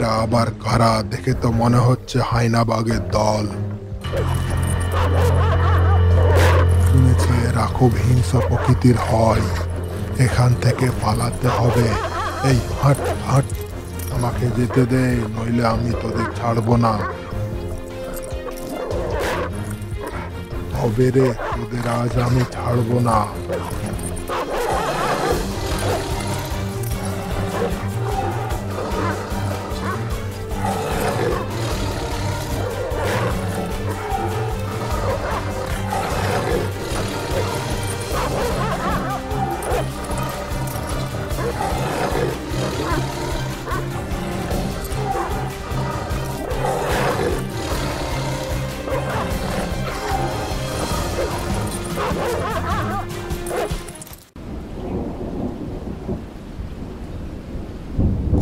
এরা আবার কারা? দেখে তো মনে হচ্ছে হায়নাবাগের দল। শুনেছি এরা খুব হিংস্র প্রকৃতির হয়। এখান থেকে পালাতে হবে। এই হাট হাট, আমাকে যেতে দে, নইলে আমি তোদের ছাড়বো না। তবে রে, তোদের আজ আমি ছাড়বো না।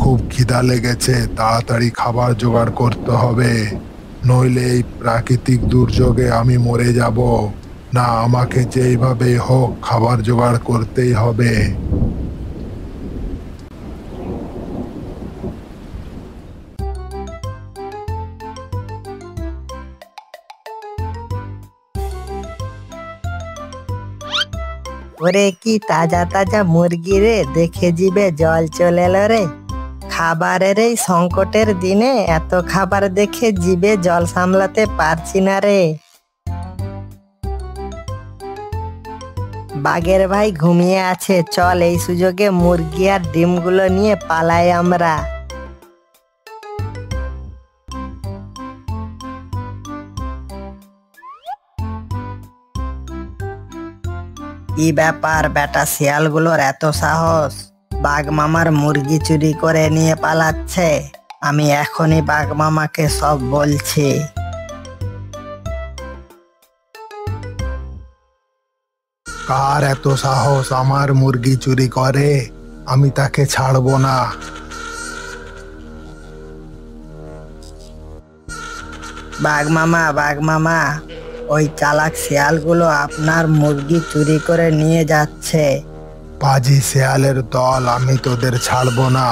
খুব খিদা লেগেছে, তাড়াতাড়ি খাবার জোগাড় করতে হবে, নইলে এই প্রাকৃতিক দুর্যোগে আমি মরে যাব। না, আমাকে যেইভাবে হোক খাবার জোগাড় করতেই হবে। ওরে কি তাজা তাজা মুরগি রে, দেখে জিভে জল চলে এলো রে। খাবারের এই সংকটের দিনে এত খাবার দেখে জিভে জল সামলাতে পারছি না রে। বাঘের ভাই ঘুমিয়ে আছে, চল এই সুযোগে মুরগি আর ডিমগুলো নিয়ে পালাই আমরা। কি ব্যাপার বেটা, শিয়ালগুলোর এত সাহস? বাঘ মামার মুরগি চুরি করে নিয়ে পালাচ্ছে। আমি এখনই বাঘ মামাকে সব বলছি। কার এত সাহস আমার মুরগি চুরি করে? আমি তাকে ছাড়বো না। বাঘ মামা, ওই চালাক শিয়ালগুলো আপনার মুরগি চুরি করে নিয়ে যাচ্ছে। পাজি শেয়ালের দল, আমি তোদের ছাড়বো না।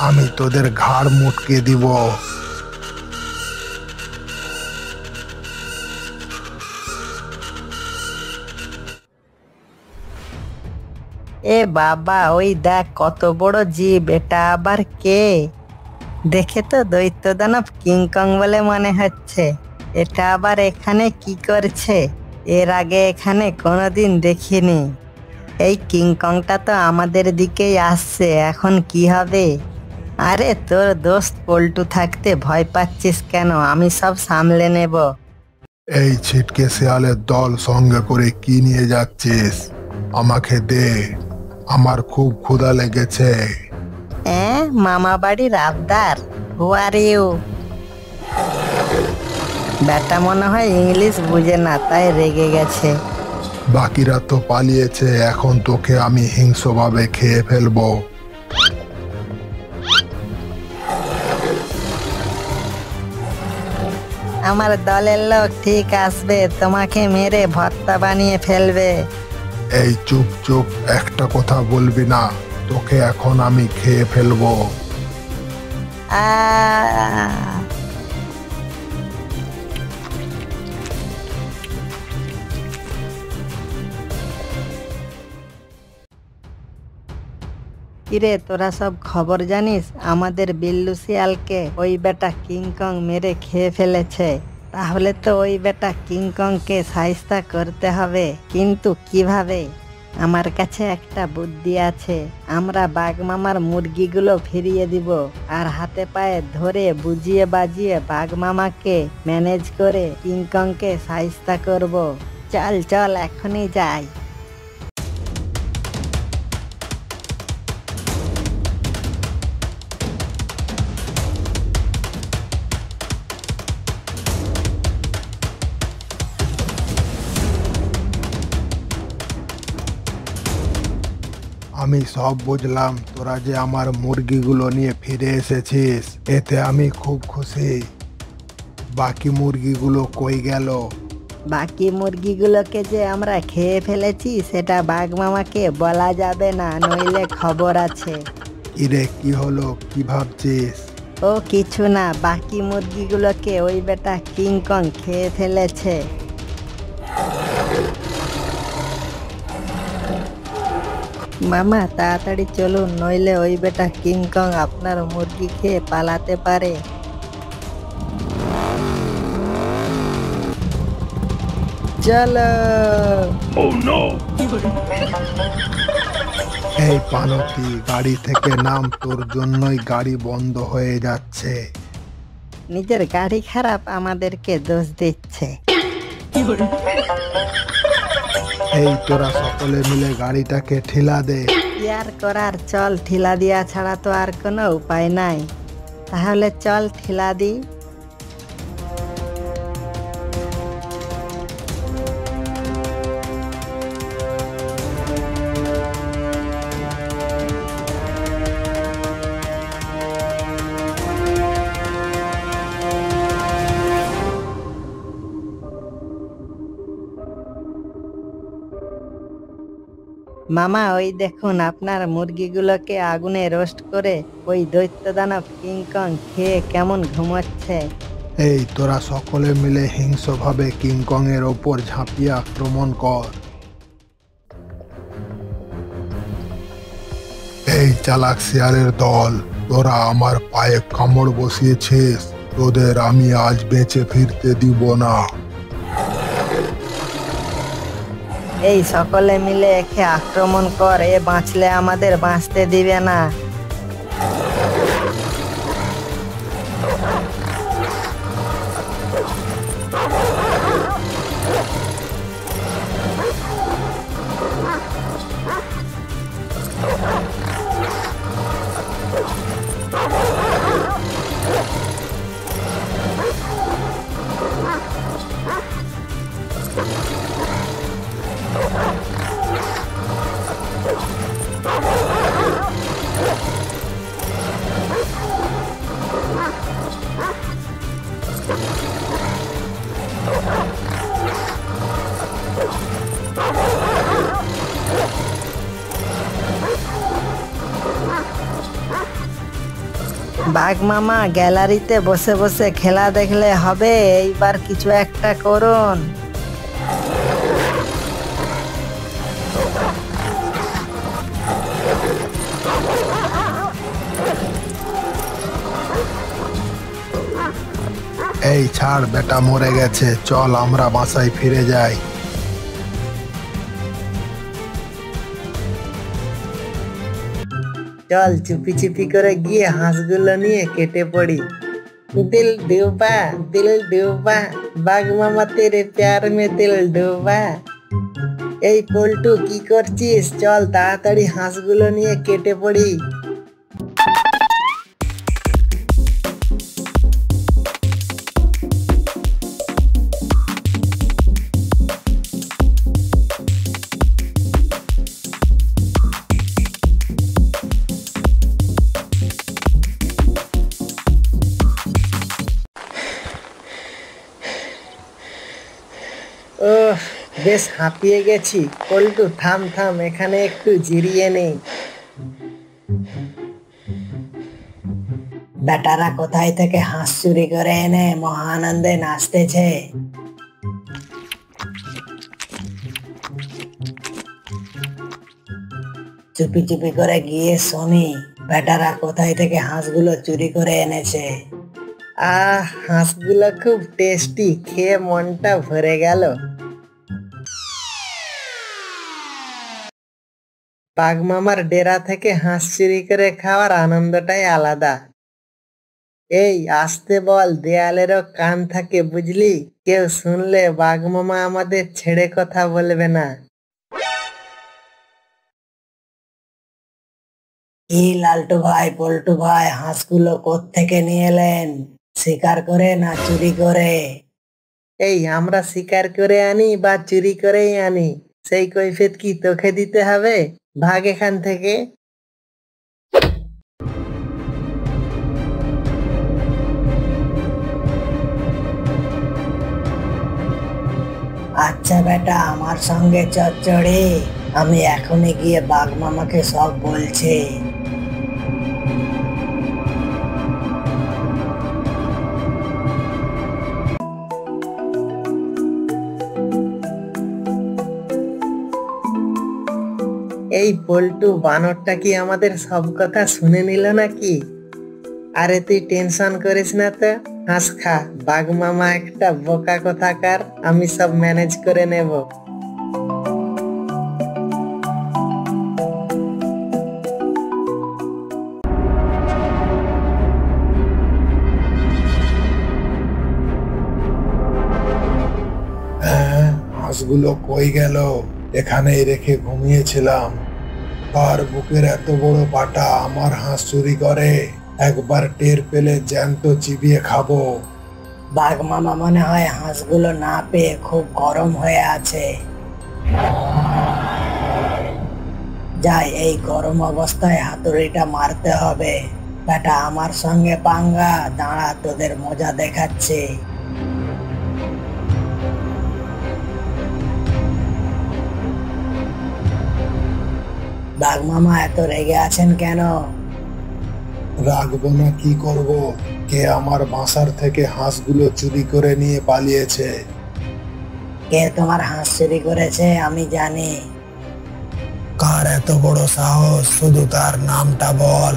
আমি তোদের ঘাড় মুটকে দিব। এ বাবা, ওই দেখ কত বড় জীব, এটা আবার কে? দেখে তো দৈত্য দানব কিংকং বলে মনে হচ্ছে। এটা আবার এখানে কি করছে? এর আগে এখানে কোনোদিন দেখিনি। এই কিংকংটা তো আমাদের দিকেই আসছে, এখন কি হবে? আরে তোর দোস্ত পল্টু থাকতে ভয় পাচ্ছিস কেন? আমি সব সামলে নেব। এই ছিটকে শেয়ালের দল, সঙ্গে করে কি নিয়ে যাচ্ছিস? আমাকে দে, আমার খুব ক্ষুধা লেগেছে। মামা বাড়ির আবদার? হু আর ইউ? ব্যাটা মনে হয় ইংলিশ বুঝে না, তাই রেগে গেছে। বাকিরা তো পালিয়েছে, এখন তোকে আমি হিংস্রভাবে খেয়ে ফেলবো। আমার দলের লোক ঠিক আসবে, তোমাকে মেরে ভর্তা বানিয়ে ফেলবে। এই চুপ চুপ, একটা কথা বলবি না, তোকে এখন আমি খেয়ে ফেলবো। কিরে, তোরা সব খবর জানিস? আমাদের বিল্লু শিয়ালকে ওই বেটা কিংকং মেরে খেয়ে ফেলেছে। তাহলে তো ওই বেটা কিংকংকে শায়েস্তা করতে হবে, কিন্তু কিভাবে? আমার কাছে একটা বুদ্ধি আছে। আমরা বাঘ মামার মুরগিগুলো ফিরিয়ে দিব, আর হাতে পায়ে ধরে বুঝিয়ে বাজিয়ে বাঘ মামাকে ম্যানেজ করে কিংকংকে শায়েস্তা করব। চল চল, এখনই যাই। আমি সব বুঝলাম, তোরা যে আমার মুরগিগুলো নিয়ে ফিরে এসেছিস, এতে আমি খুব খুশি। বাকি মুরগিগুলো কই গেল? বাকি মুরগিগুলোকে যে আমরা খেয়ে ফেলেছি সেটা বাঘ মামাকে বলা যাবে না, নইলে খবর আছে। ইরে, কি হলো? কি ভাবছিস? ও কিছু না, বাকি মুরগিগুলোকে ওই বেটা কিংকং খেয়ে ফেলেছে। মামা তাড়াতাড়ি চলুন, নইলে ওই বেটা কিংকং আপনার মুরগি খেয়ে পালাতে পারে। চলো। এই পানকি, গাড়ি থেকে নাম, তোর জন্যই গাড়ি বন্ধ হয়ে যাচ্ছে। নিজের গাড়ি খারাপ, আমাদেরকে দোষ দিচ্ছে। এই তোরা সকলে মিলে গাড়িটাকে ঠেলা দে। কি আর করার, চল, ঠিলা দিয়া ছাড়া তো আর কোনো উপায় নাই। তাহলে চল ঠিলা দি। মামা ওই দেখুন, আপনার মুরগিগুলোকে আগুনে রোস্ট করে ওই দৈত্য দানব কিংকং খেয়ে কেমন ঘুমোচ্ছে। এই তোরা সকলে মিলে হিংস্রভাবে কিংকং এর ওপর ঝাঁপিয়ে আক্রমণ কর। এই চালাক শিয়ালের দল, তোরা আমার পায়ে কামড় বসিয়েছিস, তোদের আমি আজ বেঁচে ফিরতে দিব না। এই সকলে মিলে একে আক্রমণ কর, এ বাঁচলে আমাদের বাঁচতে দিবে না। বাঘ মামা, গ্যালারিতে বসে বসে খেলা দেখলে হবে, এইবার কিছু একটা করুন। এই ছাড়, বেটা মরে গেছে, চল আমরা বাসায় ফিরে যাই। চল চুপি চুপি করে গিয়ে হাঁসগুলো নিয়ে কেটে পড়ি। দিল ডুবা, দিল ডুবা, বাঘ মামা তেরে প্যার মে দিল ডুবা। এই পল্টু, কি করছিস? চল তাড়াতাড়ি হাঁসগুলো নিয়ে কেটে পড়ি। ওহ, বেশ হাঁপিয়ে গেছি। পল্টু থাম থাম, এখানে একটু জিরিয়ে নেই। বেটারা কোথায় থেকে হাঁস চুরি করে এনে মহা আনন্দে নাচতেছে। চুপি চুপি করে গিয়ে শুনি বেটারা কোথায় থেকে হাঁসগুলো চুরি করে এনেছে। আহ, হাঁসগুলো খুব টেস্টি, খেয়ে মনটা ভরে গেল। বাঘ মামার ডেরা থেকে হাঁস চুরি করে খাওয়ার আনন্দটাই আলাদা। এই আসতে বল, দেয়ালেরও কান থাকে বুঝলি, কেউ শুনলে বাঘ মামা আমাদের ছেড়ে কথা বলবে না। কি লালটু ভাই, পল্টু ভাই, হাঁসগুলো কোত্থেকে নিয়ে এলেন? শিকার করে না চুরি করে? এই আমরা শিকার করে আনি বা চুরি করেই আনি, সেই কৈফিয়ত কি তোকে দিতে হবে? ভাগ এখান থেকে। আচ্ছা বেটা, আমার সঙ্গে চচ্চড়ি, আমি এখনই গিয়ে বাঘ মামাকে সব বলছি। এই পল্টু বানরটা কি আমাদের সব কথা শুনে নিল নাকি? আরে তুই টেনশন করিস না তো, হাঁস খা। বাঘ মামা একটা বোকা কোথাকার, আমি সব ম্যানেজ করে নেব। হ্যাঁ, হাঁসগুলো কই গেল? এখানেই রেখে ঘুমিয়েছিলাম। কার বুকের এত বড় পাটা আমার হাঁস চুরি করে? একবার টের পেলে জ্যান্ত চিবিয়ে খাবো। বাঘ মামা মনে হয় হাঁসগুলো না পেয়ে খুব গরম হয়ে আছে। যাই, এই গরম অবস্থায় হাতুড়িটা মারতে হবে। বেটা আমার সঙ্গে পাঙ্গা, দাঁড়া তোদের মজা দেখাচ্ছে। বাঘ মামা এত রেগে আছেন কেন? রাখবো না কি করব? কে আমার বাসার থেকে হাঁসগুলো চুরি করে নিয়ে পালিয়েছে? কে তোমার হাঁস চুরি করেছে আমি জানি। কার এত বড় সাহস? শুধু তার নামটা বল।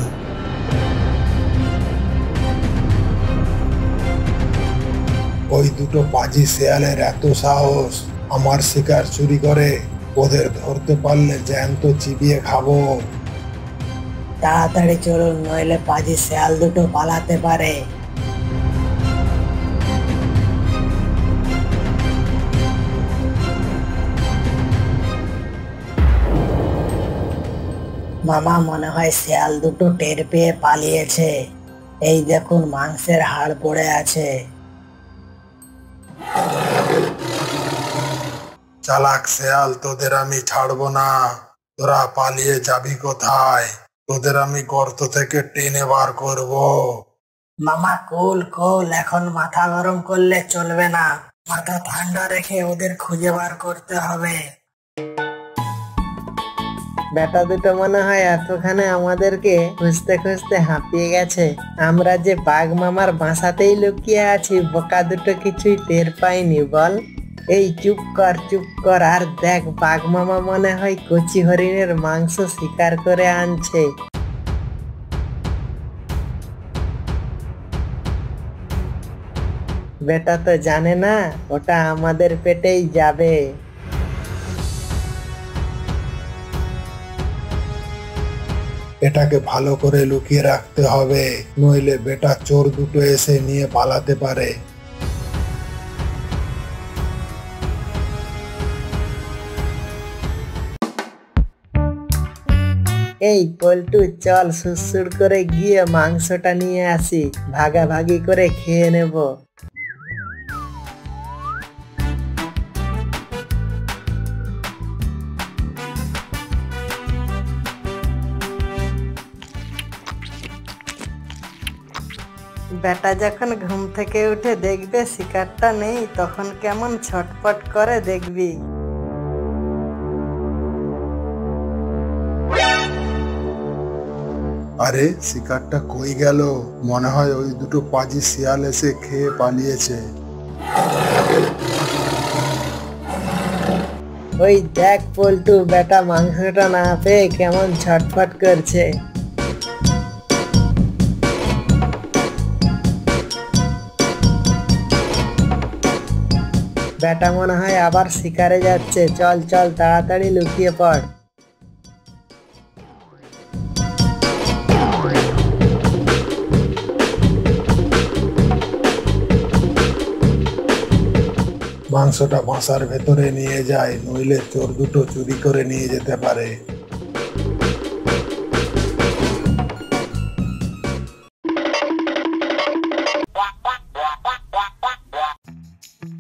ওই দুটো পাজি শেয়ালের এত সাহস আমার শিকার চুরি করে? ওদের ধরতে পারলে জ্যান্ত চিবিয়ে খাবো। তাড়াতাড়ি চলুন, নইলে পাজি শেয়াল দুটো পালাতে পারে। মামা মনে হয় শেয়াল দুটো টের পেয়ে পালিয়েছে। এই দেখুন, মাংসের হাড় পড়ে আছে। চালাক শেয়াল, তোদের আমি ছাড়বো না। তোরা পালিয়ে যাবি কোথায়? তোদের আমি গর্ত থেকে টেনে বার করব। মামা কুল কুল, এখন মাথা গরম করলে চলবে না। মাথা ঠান্ডা রেখে ওদের খুঁজে বার করতে হবে। বেটা দুটো মনে হয় এতখানে আমাদেরকে খুঁজতে খুঁজতে হাঁপিয়ে গেছে। আমরা যে বাঘ মামার বাসাতেই লুকিয়ে আছি, বোকা দুটো কিছুই টের পাইনি বল। এই চুপ কর চুপ কর, আর দেখ বাঘ মামা মনে হয় কচি হরিণের মাংস শিকার করে আনছে। বেটা তো জানে না ওটা আমাদের পেটেই যাবে। এটাকে ভালো করে লুকিয়ে রাখতে হবে, নইলে বেটা চোর দুটো এসে নিয়ে পালাতে পারে। এই পল্টু, চল সুড়সুড় করে গিয়ে মাংসটা নিয়ে আসি, ভাগাভাগি করে খেয়ে নেব। বেটা যখন ঘুম থেকে উঠে দেখবে শিকারটা নেই, তখন কেমন ছটপট করে দেখবি। আরে শিকারটা কই গেল? মনে হয় ওই দুটো পাজি শিয়াল এসে খেয়ে পালিয়েছে। ওই দেখ পল্টু, বেটা মাংসটা না পেয়ে কেমন ছটফট করছে। বেটা মনে হয় আবার শিকারে যাচ্ছে। চল চল, তাড়াতাড়ি লুকিয়ে পড়। মাংসটা বাসার ভেতরে নিয়ে যায়, নইলে চোর দুটো চুরি করে নিয়ে যেতে পারে।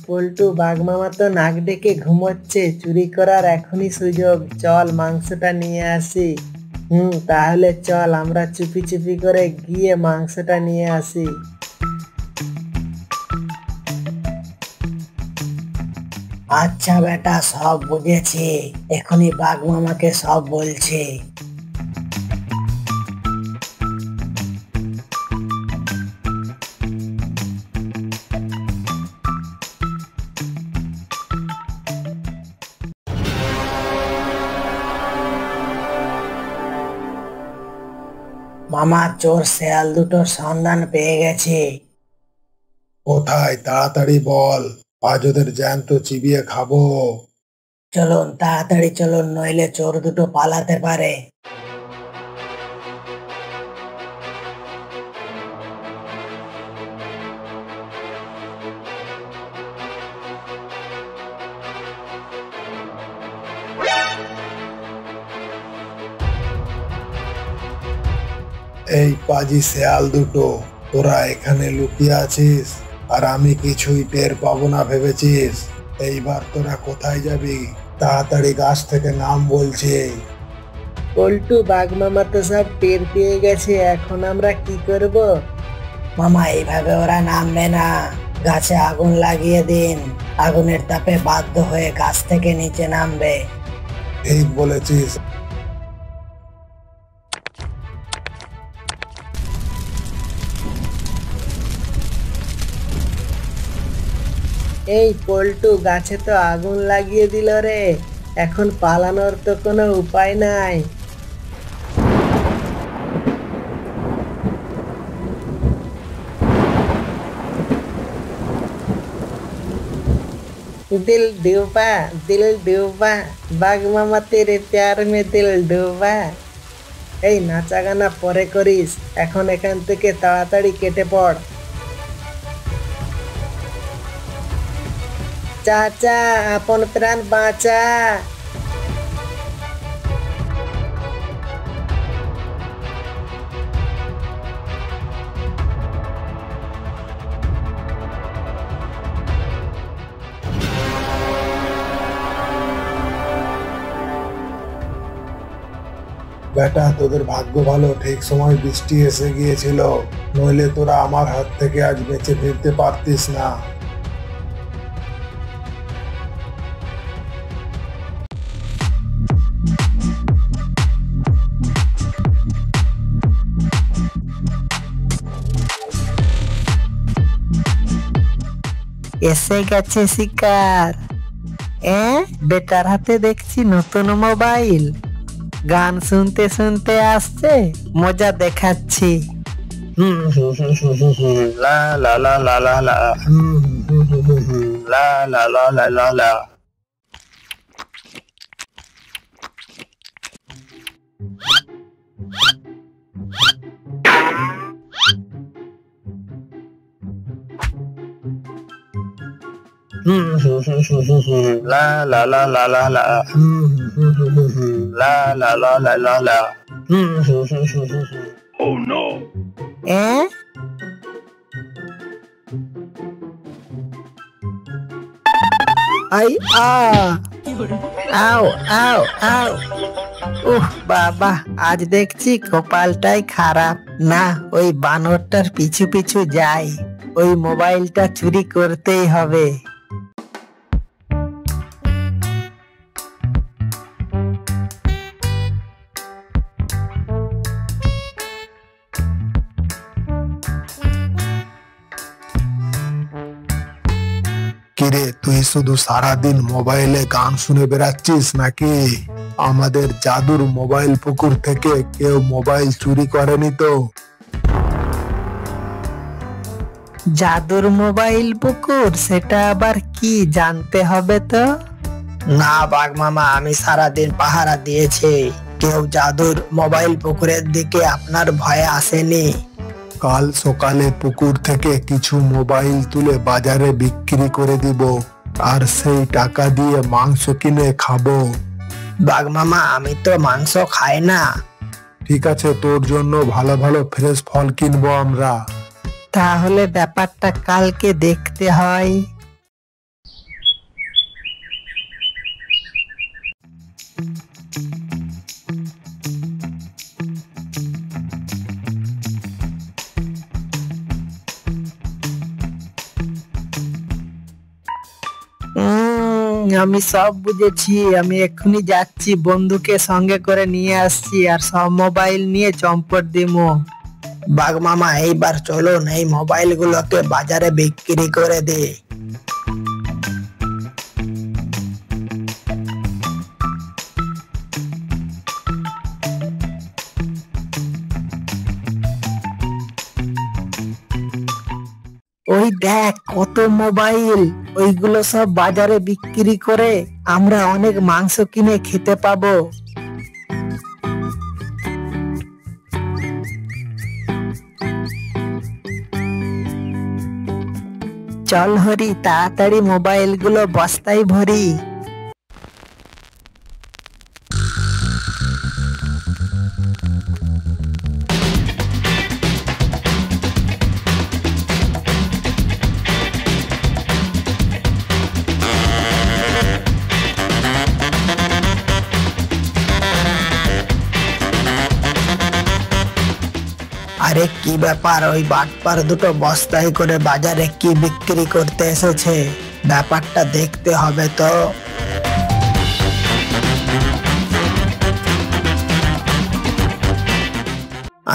পল্টু, বাঘ মামা তো নাক ডেকে ঘুমোচ্ছে, চুরি করার এখনই সুযোগ। চল মাংসটা নিয়ে আসি। তাহলে চল, আমরা চুপি চুপি করে গিয়ে মাংসটা নিয়ে আসি। আচ্ছা বেটা, সব বুঝেছি, এখনই বাঘ মামাকে সব বলছি। মামা, চোর শেয়াল দুটোর সন্ধান পেয়ে গেছি। কোথায়? তাড়াতাড়ি বল, আজ ওদের জ্যান্ত চিবিয়ে খাবো। চলুন, তাড়াতাড়ি চলুন, নইলে চোর দুটো পালাতে পারে। এই পাজি শেয়াল দুটো, তোরা এখানে লুকিয়ে আছিস আর আমি কিছুই টের পাবো না ভেবেছিস? এইবার তোরা কোথায় যাবি? তাড়াতাড়ি গাছ থেকে নাম বলছি। পল্টু, বাঘ মামা তো সব টের পেয়ে গেছে, এখন আমরা কি করব? মামা, এইভাবে ওরা নামবে না, গাছে আগুন লাগিয়ে দিন। আগুনের তাপে বাধ্য হয়ে গাছ থেকে নিচে নামবে। ঠিক বলেছিস। এই পল্টু, গাছে তো আগুন লাগিয়ে দিল রে, এখন পালানোর তো কোনো উপায় নাই। दिल डूबा, दिल डूबा, বাঘ মামা তেরে প্যার মে দিল ডুবা। এই নাচা গানা পরে করিস, এখন এখান থেকে তাড়াতাড়ি কেটে পড়। চাচা, আপন প্রাণ বাঁচা। বেটা, তোদের ভাগ্য ভালো, ঠিক সময় বৃষ্টি এসে গিয়েছিল, নইলে তোরা আমার হাত থেকে আজ বেঁচে ফিরতে পারতিস না। এসে গেছে শিকার। বেটার হাতে দেখছি নতুন মোবাইল, গান শুনতে শুনতে আসছে, মজা দেখাচ্ছি। লা লা লা লা লা লা, লা লা লা লা লা লা। লা লা লা লা লা লা, লা লা লা লা লা লা। Oh no! আই আও আও আও। বাবা, আজ দেখছি কপালটাই খারাপ। না, ওই বানরটার পিছু পিছু যাই, ওই মোবাইলটা চুরি করতেই হবে। কিরে, তুই শুধু সারাদিন মোবাইলে গান শুনে বেড়াচ্ছিস নাকি? আমাদের জাদুর মোবাইল পুকুর থেকে কেউ মোবাইল চুরি করেনি তো? জাদুর মোবাইল পুকুর, সেটা আবার কি, জানতে হবে তো। না বাঘ মামা, আমি সারাদিন পাহারা দিয়েছি, কেউ জাদুর মোবাইল পুকুরের দিকে আপনার ভয়ে আসেনি। কাল সকালে পুকুর থেকে কিছু মোবাইল তুলে বাজারে বিক্রি করে দিব, আর সেই টাকা দিয়ে মাংস কিনে খাবো। বাঘ মামা, আমি তো মাংস খাই না। ঠিক আছে, তোর জন্য ভালো ভালো ফ্রেশ ফল কিনবো আমরা। তাহলে ব্যাপারটা কালকে দেখতে হয়। আমি সব বুঝেছি, আমি এক্ষুনি যাচ্ছি, বন্ধুকে সঙ্গে করে নিয়ে আসছি, আর সব মোবাইল নিয়ে চম্পট দিমো। বাঘ মামা, এইবার চলুন, এই মোবাইল গুলোকে বাজারে বিক্রি করে দে। দেখ কত মোবাইল, ওইগুলো সব বাজারে বিক্রি করে আমরা অনেক মাংস কিনে খেতে পাবো। চল হরি, তাড়াতাড়ি মোবাইল গুলো বস্তায় ভরি। আরে কি ব্যাপার, ওই বাটপার দুটো বস্তায় করে বাজারে কি বিক্রি করতে এসেছে? ব্যাপারটা দেখতে হবে তো।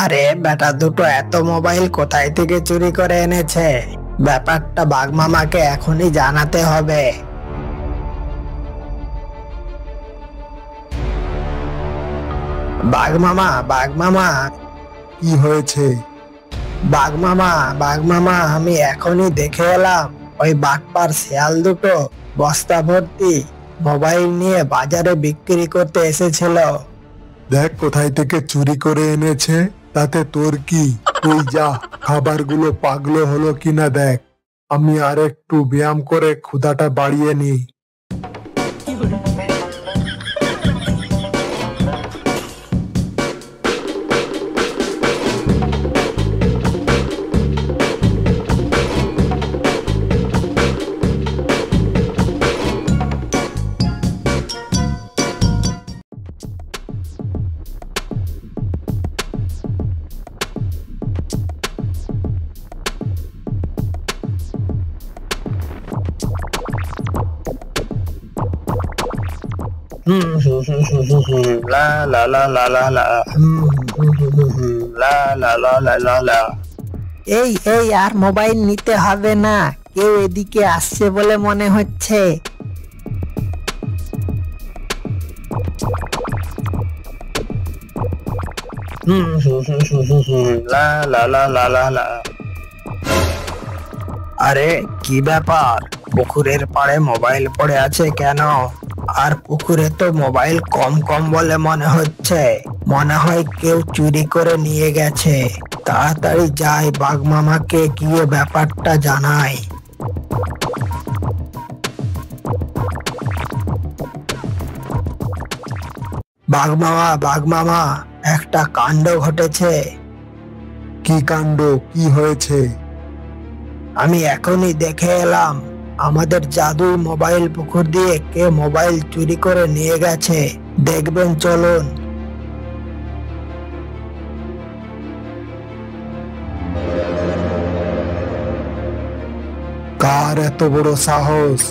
আরে বেটা দুটো এত মোবাইল কোথায় থেকে চুরি করে এনেছে? ব্যাপারটা বাঘ মামাকে এখনই জানাতে হবে। বাঘ মামা, বাঘ মামা, কি হয়েছে? বাঘ মামা, আমি এখনই দেখে এলাম ওই বাটপার শিয়াল দুটো বস্তা ভর্তি মোবাইল নিয়ে বাজারে বিক্রি করতে এসেছিল। দেখ কোথায় থেকে চুরি করে এনেছে, তাতে তোর কি? তুই যা, খাবারগুলো পাগলো হলো কিনা দেখ। আমি আর একটু ব্যায়াম করে ক্ষুধাটা বাড়িয়ে নিই। লা লা লা লা লা লা, লা লা লা লা লা লা। এই এই আর মোবাইল নিতে হবে না, কেউ এদিকে আসছে বলে মনে হচ্ছে। লা লা লা লা লা লা। আরে কি ব্যাপার, পুকুরের পাড়ে মোবাইল পড়ে আছে কেন? আর পুকুরে তো মোবাইল কম কম বলে মনে হচ্ছে, মনে হয় কেউ চুরি করে নিয়ে গেছে। তাড়াতাড়ি যাই, বাঘ মামাকে গিয়ে ব্যাপারটা জানাই। বাঘ মামা, একটা কাণ্ড ঘটেছে। কি কাণ্ড? কি হয়েছে? আমি এখনই দেখে এলাম আমাদের জাদুই মোবাইল পুকুর দিয়ে কে মোবাইল চুরি করে নিয়ে গেছে। দেখবেন চলুন। কার এত বড় সাহস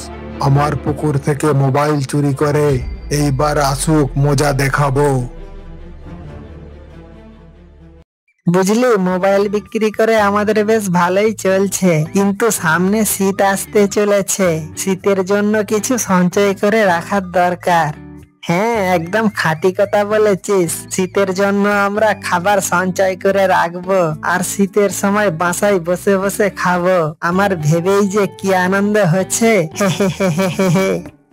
আমার পুকুর থেকে মোবাইল চুরি করে? এইবার আসুক, মজা দেখাবো। বুঝলি, মোবাইল বিক্রি করে আমাদের বেশ ভালোই চলছে, কিন্তু সামনে শীত আসতে চলেছে। শীতের জন্য কিছু সঞ্চয় করে রাখার দরকার। হ্যাঁ, একদম খাঁটি কথা বলেছিস। শীতের জন্য আমরা খাবার সঞ্চয় করে রাখবো, আর শীতের সময় বাসায় বসে বসে খাবো। আমার ভেবেই যে কি আনন্দ হচ্ছে। হে হে হে হে হে হে।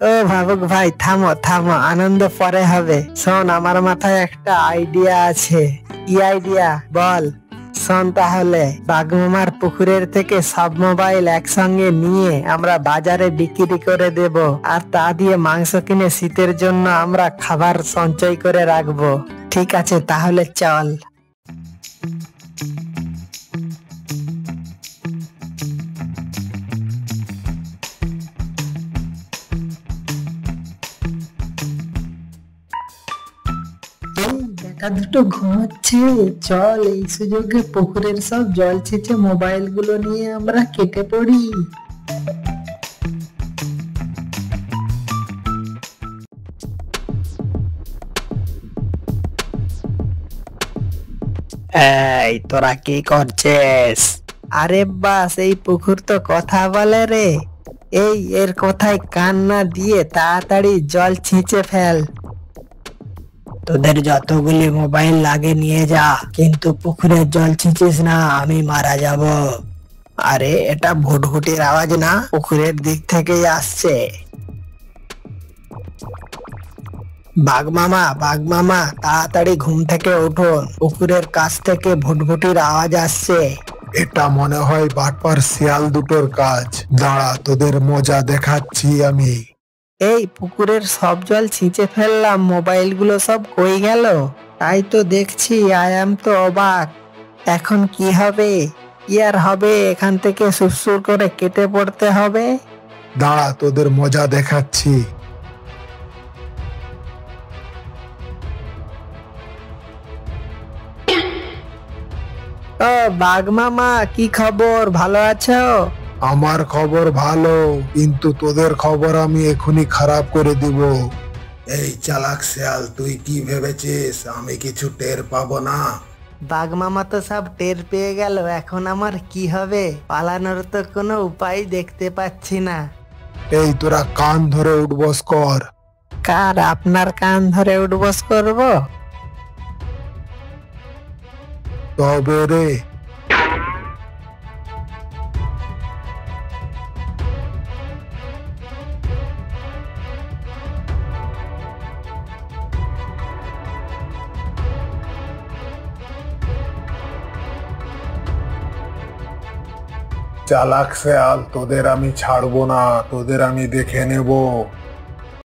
ও ভাবুক ভাই, থামো থামো, আনন্দ পরে হবে। শোন, আমার মাথায় একটা আইডিয়া আছে। কি আইডিয়া বল? শোন তাহলে, বাঘমামার পুকুরের থেকে সব মোবাইল একসঙ্গে নিয়ে আমরা বাজারে বিক্রি করে দেব, আর তা দিয়ে মাংস কিনে শীতের জন্য আমরা খাবার সঞ্চয় করে রাখবো। ঠিক আছে, তাহলে চল। বেটা দুটো ঘুমাচ্ছে, চল এই সুযোগে পুকুরের সব জল ছেঁচে মোবাইল গুলো নিয়ে আমরা কেটে পড়ি। এই তোরা কি করছিস? আরে বাস, এই পুকুর তো কথা বলে রে। এই এর কথায় কান না দিয়ে তাড়াতাড়ি জল ছেঁচে ফেল। তোদের যতগুলি মোবাইল লাগে নিয়ে যা, কিন্তু পুকুরের জল ছিঁচিস না, আমি মারা যাব। আরে এটা ভুটভুটির আওয়াজ না, পুকুরের দিক থেকেই আসছে। বাঘ মামা তাড়াতাড়ি ঘুম থেকে উঠুন, পুকুরের কাছ থেকে ভুটভুটির আওয়াজ আসছে। এটা মনে হয় বাটপার শিয়াল দুটোর কাজ। দাঁড়া, তোদের মজা দেখাচ্ছি আমি। এই পুকুরের সব জল ছিঁচে ফেললাম, মোবাইলগুলো সব কই গেল? তাই তো দেখছি, আয়াম তো অবাক। এখন কি হবে? কি আর হবে, এখান থেকে সুরসুর করে কেটে পড়তে হবে। দাঁড়া, তোদের মজা দেখাচ্ছি। ও বাঘ মামা, কি খবর, ভালো আছো? আমার খবর ভালো, কিন্তু তোদের খবর আমি এখনই খারাপ করে দিব। এই চালাক শিয়াল, তুই কি ভেবেছিস আমি কিছু টের পাবো না? বাঘ মামা তো সব টের পেয়ে গেল, এখন আমার কি হবে? পালানোর তো কোনো উপায় দেখতে পাচ্ছি না। এই তোরা কান ধরে উঠবস কর। কার? আপনার কান ধরে উঠবস করব? তবে রে, চালাক শিয়াল, তোদের আমি ছাড়বো না, তোদের আমি দেখে নেব।